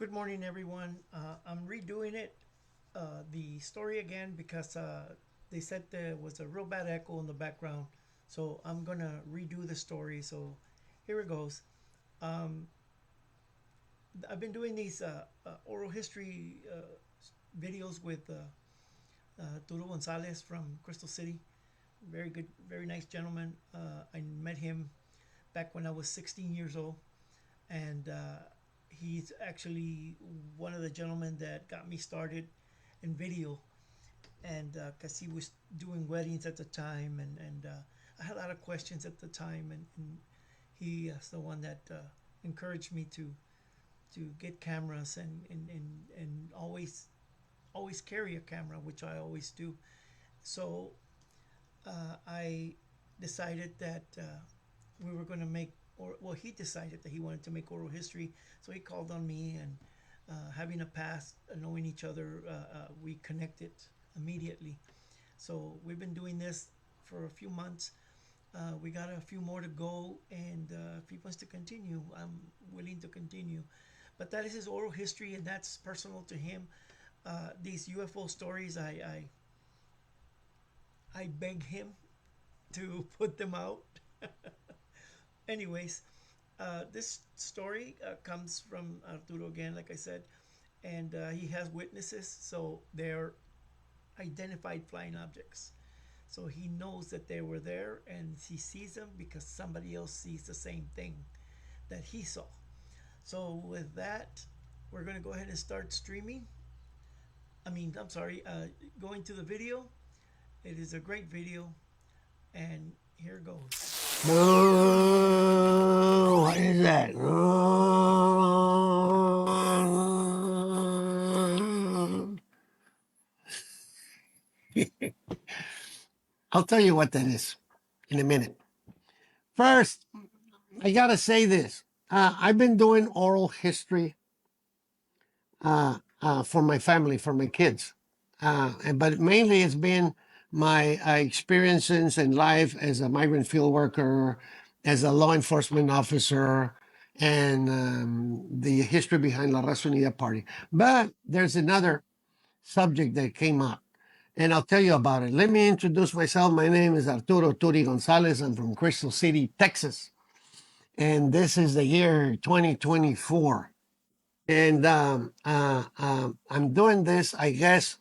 Good morning, everyone. I'm redoing it, the story again because they said there was a real bad echo in the background. So I'm gonna redo the story. So here it goes. Um, I've been doing these oral history videos with Arturo Gonzalez from Crystal City. Very good, very nice gentleman. I met him back when I was 16 years old, and he's actually one of the gentlemen that got me started in video, and because he was doing weddings at the time, and I had a lot of questions at the time, and he is the one that encouraged me to get cameras and always carry a camera, which I always do. So I decided that we were going to make, or well, he decided that he wanted to make oral history. So he called on me, and having a past, knowing each other, we connected immediately. So we've been doing this for a few months. We got a few more to go, and if he wants to continue, I'm willing to continue. But that is his oral history, and that's personal to him. These UFO stories, I beg him to put them out. Anyways, this story comes from Arturo again, like I said, and he has witnesses, so they're identified flying objects. So he knows that they were there, and he sees them because somebody else sees the same thing that he saw. So with that, we're gonna go ahead and start streaming. I'm sorry, going to the video. It is a great video, and here goes. No, what is that? I'll tell you what that is in a minute. First, I gotta say this. I've been doing oral history for my family, for my kids, but mainly it's been my experiences in life as a migrant field worker, as a law enforcement officer, and the history behind La Raza Unida Party. But there's another subject that came up, and I'll tell you about it. Let me introduce myself. My name is Arturo Turi Gonzalez. I'm from Crystal City, Texas, and this is the year 2024. And I'm doing this, I guess,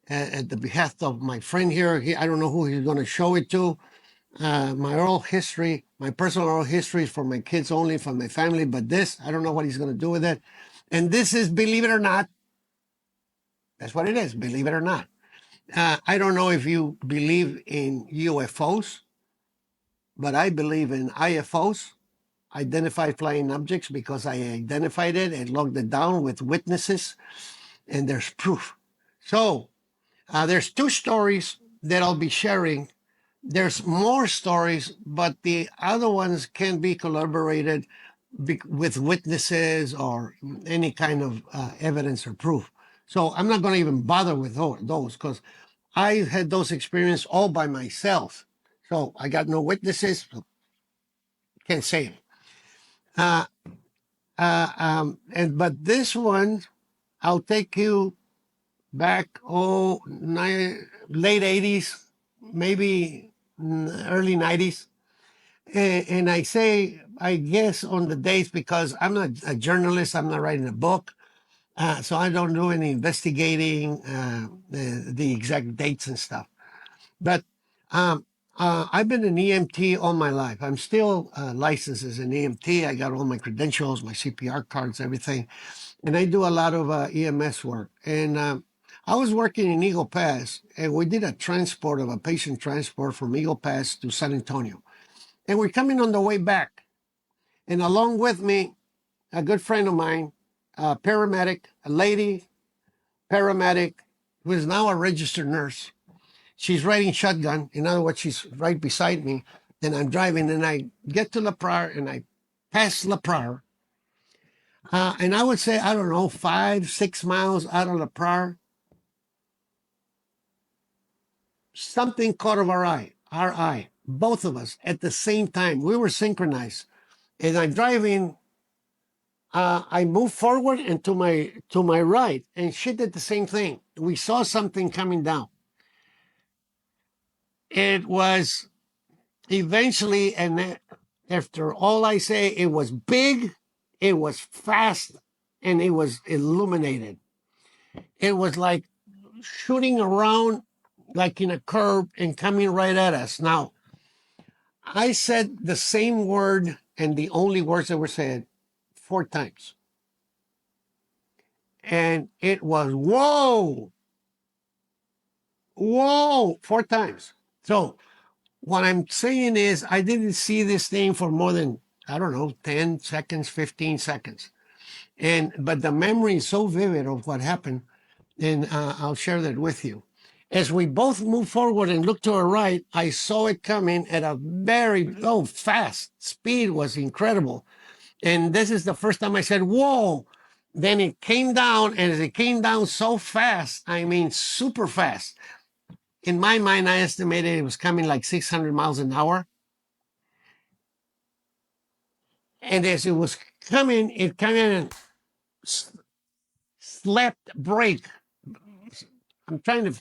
at the behest of my friend here. I don't know who he's going to show it to. My oral history, my personal oral history is for my kids only, for my family. But this, I don't know what he's going to do with it. And this is, believe it or not, that's what it is, believe it or not. I don't know if you believe in UFOs, but I believe in IFOs, identified flying objects, because I identified it and logged it down with witnesses, and there's proof. So there's two stories that I'll be sharing. There's more stories, but the other ones can be collaborated with witnesses or any kind of evidence or proof. So I'm not going to even bother with those because I had those experiences all by myself. So I got no witnesses, so can't say it. But this one, I'll take you back, late 80s, maybe early 90s. And I say, I guess, on the dates because I'm not a journalist, I'm not writing a book. So I don't do any investigating the exact dates and stuff. But I've been an EMT all my life. I'm still licensed as an EMT. I got all my credentials, my CPR cards, everything. And I do a lot of EMS work. And I was working in Eagle Pass, and we did a transport of a patient transport from Eagle Pass to San Antonio. And we're coming on the way back. And along with me, a good friend of mine, a paramedic, a lady paramedic, who is now a registered nurse. She's riding shotgun. In other words, she's right beside me. And I'm driving, and I get to La Prairie, and I pass La Prairie. And I would say, I don't know, 5, 6 miles out of La Prairie, something caught of our eye, both of us at the same time. We were synchronized. And I'm driving I moved forward and to my right, and she did the same thing. We saw something coming down. It was eventually, and after all I say, it was big, it was fast, and it was illuminated. It was like shooting around like in a curve and coming right at us. Now, I said the same word and the only words that were said 4 times. And it was whoa, whoa, 4 times. So what I'm saying is I didn't see this thing for more than, I don't know, 10 seconds, 15 seconds. But the memory is so vivid of what happened, and I'll share that with you. As we both moved forward and looked to our right, I saw it coming at a very fast speed. Was incredible. And this is the first time I said, whoa. Then it came down, and as it came down so fast, I mean, super fast. In my mind, I estimated it was coming like 600 miles an hour. And as it was coming, it came in and slept brake. I'm trying to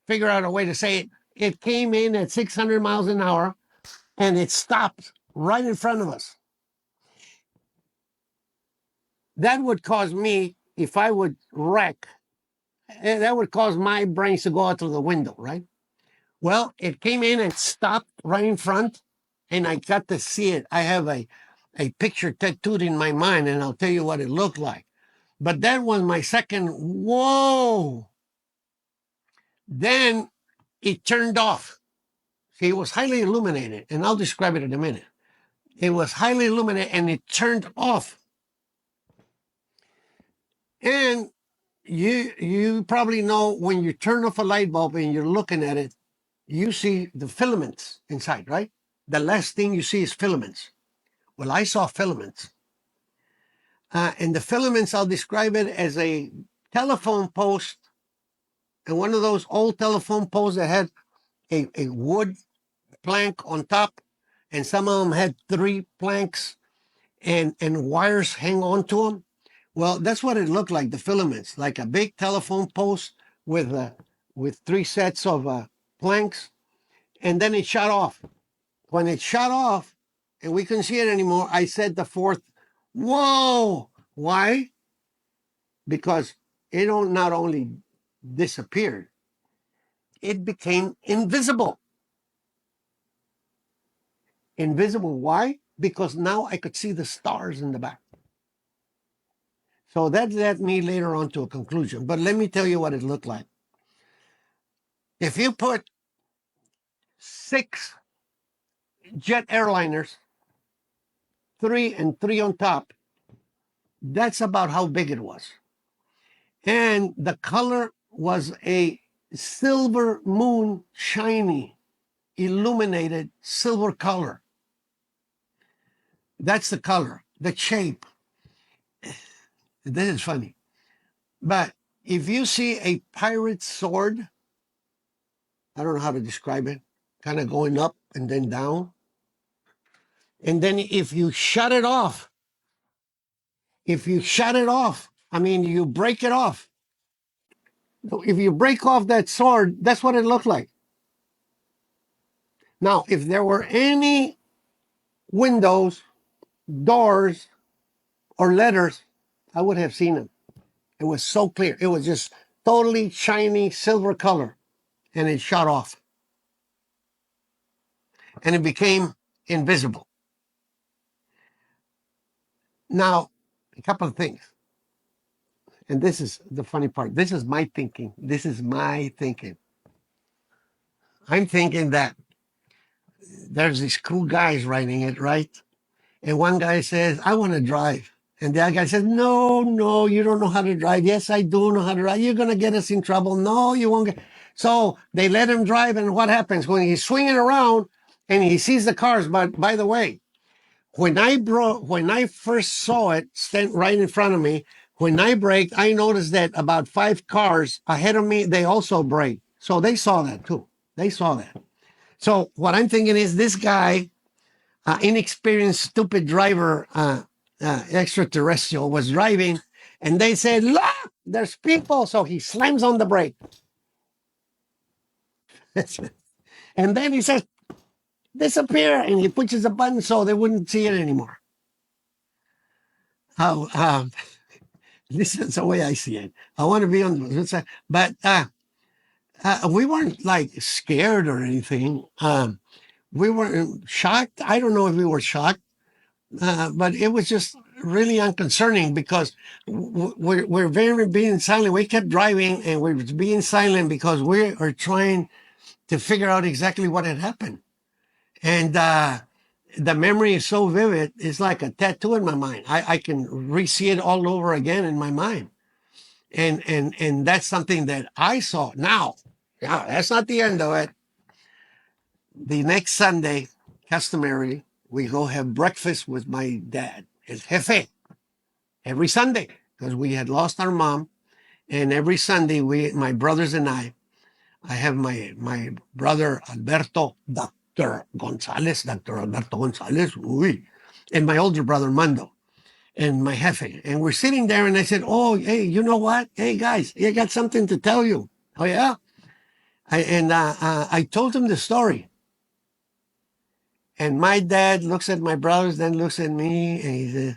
figure out a way to say it. It came in at 600 miles an hour and it stopped right in front of us. That would cause me, if I would wreck, that would cause my brains to go out through the window, right? Well, it came in and stopped right in front, and I got to see it. I have a picture tattooed in my mind, and I'll tell you what it looked like. But that was my second, whoa. Then it turned off. See, it was highly illuminated, and I'll describe it in a minute. It was highly illuminated, and it turned off. And you probably know when you turn off a light bulb and you're looking at it, you see the filaments inside, right? The last thing you see is filaments. Well, I saw filaments. And the filaments, I'll describe it as a telephone post, and one of those old telephone posts that had a wood plank on top, and some of them had 3 planks and wires hang on to them. Well, that's what it looked like, the filaments, like a big telephone post with 3 sets of planks, and then it shut off. When it shut off and we couldn't see it anymore, I said the fourth, whoa. Why? Because it not only disappeared, it became invisible. Invisible, why? Because now I could see the stars in the back. So that led me later on to a conclusion. But let me tell you what it looked like. If you put 6 jet airliners, 3 and 3 on top, that's about how big it was. And the color was a silver moon, shiny, illuminated silver color. That's the color, the shape. This is funny. But if you see a pirate sword, I don't know how to describe it, kind of going up and then down. And then if you shut it off, I mean, you break it off. If you break off that sword, that's what it looked like. Now, if there were any windows, doors, or letters, I would have seen them. It was so clear. It was just totally shiny silver color, and it shut off. And it became invisible. Now, a couple of things. And this is the funny part. This is my thinking. I'm thinking that there's these cool guys writing it, right? And one guy says, I want to drive. And the other guy says, no, you don't know how to drive. Yes, I do know how to drive. You're going to get us in trouble. No, you won't get. So they let him drive. And what happens when he's swinging around and he sees the cars? But by the way, when I first saw it stand right in front of me, when I braked, I noticed that about 5 cars ahead of me, they also braked. So they saw that too. So what I'm thinking is this guy, inexperienced, stupid driver, extraterrestrial was driving, and they said, "Look, there's people." So he slams on the brake, and then he says, "Disappear," and he pushes a button so they wouldn't see it anymore. How this is the way I see it. I want to be on the side, but we weren't like scared or anything. We weren't shocked. I don't know if we were shocked, but it was just really unconcerning because we're very being silent. We kept driving and we were being silent because we are trying to figure out exactly what had happened. And the memory is so vivid, it's like a tattoo in my mind. I can re-see it all over again in my mind. And that's something that I saw. Now, yeah, that's not the end of it. The next Sunday, customary, we go have breakfast with my dad, El Jefe, every Sunday, because we had lost our mom. And every Sunday, my brothers and I have my brother Alberto, Dr. Alberto Gonzalez, uy, and my older brother Mando, and my Jefe. And we're sitting there, and I said, "Oh, hey, you know what? Hey, guys, I got something to tell you." Oh, yeah? I told him the story. And my dad looks at my brothers, then looks at me, and he says,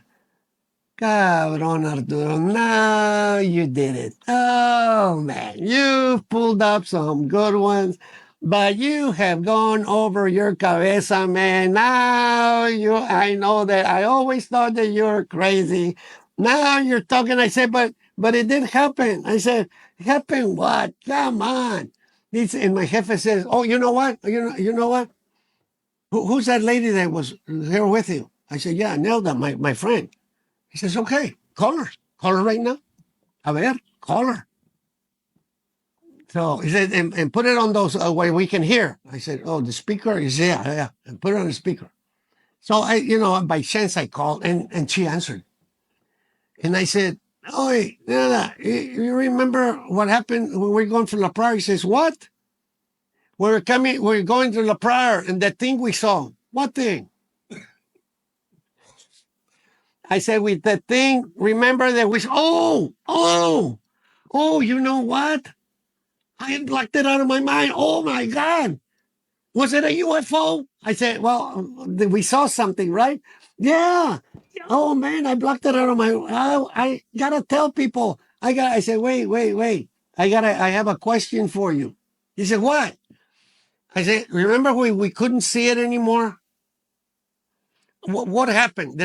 "Cabrón, Arturo, now you did it. Oh, man, you pulled up some good ones, but you have gone over your cabeza, man. I know that I always thought that you were crazy. Now you're talking." I said, but it didn't happen. I said, "Happen what? Come on." And my jefe says, "Oh, you know what? You know what? Who's that lady that was here with you?" I said, "Yeah, Nelda, my friend." He says, "Okay, call her. Call her right now. A ver, call her." So he said, and put it on those where we can hear. I said, "Oh, the speaker?" He said, "Yeah, yeah." And put it on the speaker. So by chance I called and she answered. And I said, "Oh, hey, Nelda, you remember what happened when we were going to La Prairie?" He says, "What? We're going to La Prairie and that thing we saw. What thing?" I said, "With that thing, remember that oh, you know what? I had blocked it out of my mind. Oh my God. Was it a UFO?" I said, "Well, we saw something, right?" "Yeah." "Oh man, I blocked it out of my, I gotta tell people. I said, wait. I have a question for you." He said, "What?" I said, "Remember we couldn't see it anymore? What happened?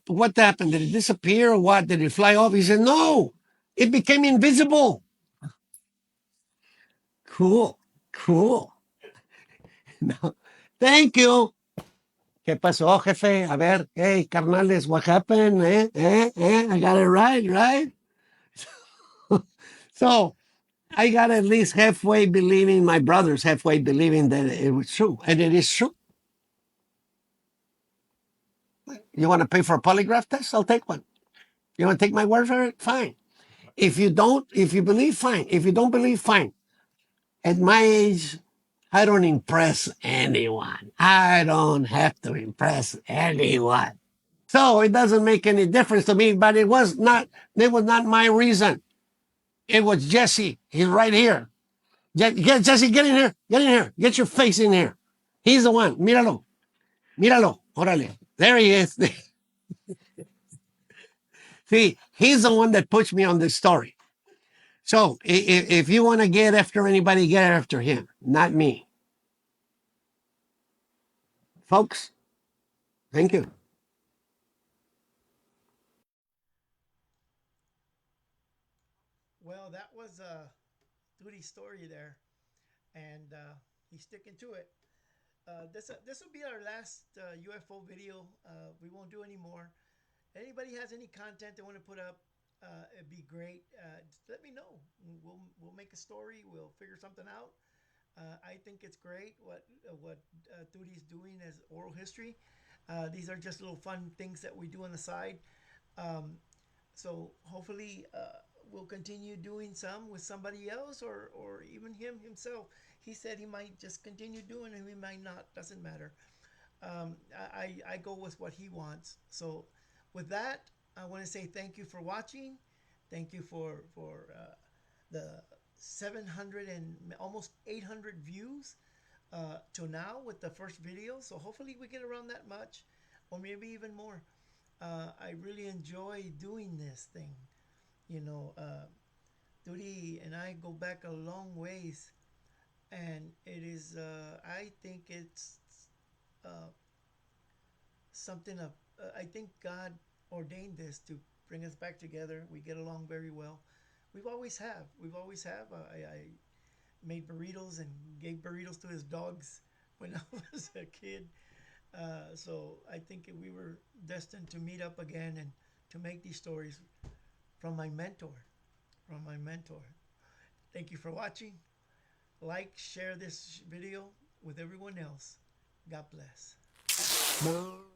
What happened? Did it disappear or what? Did it fly off?" He said, "No, it became invisible." Cool. Cool. No. Thank you. ¿Qué pasó, jefe? A ver, hey, carnales, what happened? I got it right, right? So I got at least halfway believing, my brothers halfway believing that it was true. And it is true. You want to pay for a polygraph test? I'll take one. You want to take my word for it? Fine. If you don't, if you believe, fine. If you don't believe, fine. At my age, I don't impress anyone. I don't have to impress anyone. So it doesn't make any difference to me, but it was not my reason. It was Jesse. He's right here. Jesse, get in here. Get in here. Get your face in here. He's the one. Míralo. Míralo. Órale. There he is. See, he's the one that pushed me on this story. So if you want to get after anybody, get after him, not me. Folks, thank you. Well, that was Duty's story there, and he's sticking to it. This will be our last UFO video. We won't do any more. Anybody has any content they want to put up, it'd be great. Just let me know. We'll make a story. We'll figure something out. I think it's great what Duty's doing as oral history. These are just little fun things that we do on the side. Um, so hopefully we'll continue doing some with somebody else or even him himself. He said he might just continue doing it. He might not. Doesn't matter. I go with what he wants. So with that, I want to say thank you for watching. Thank you for the 700 and almost 800 views till now with the first video. So hopefully we get around that much, or maybe even more. I really enjoy doing this thing. You know, Duty and I go back a long ways, and it is. I think it's something of. I think God ordained this to bring us back together. We get along very well. We've always have. We've always have. I made burritos and gave burritos to his dogs when I was a kid. So I think we were destined to meet up again and to make these stories from my mentor. From my mentor. Thank you for watching. Like, share this video with everyone else. God bless. No.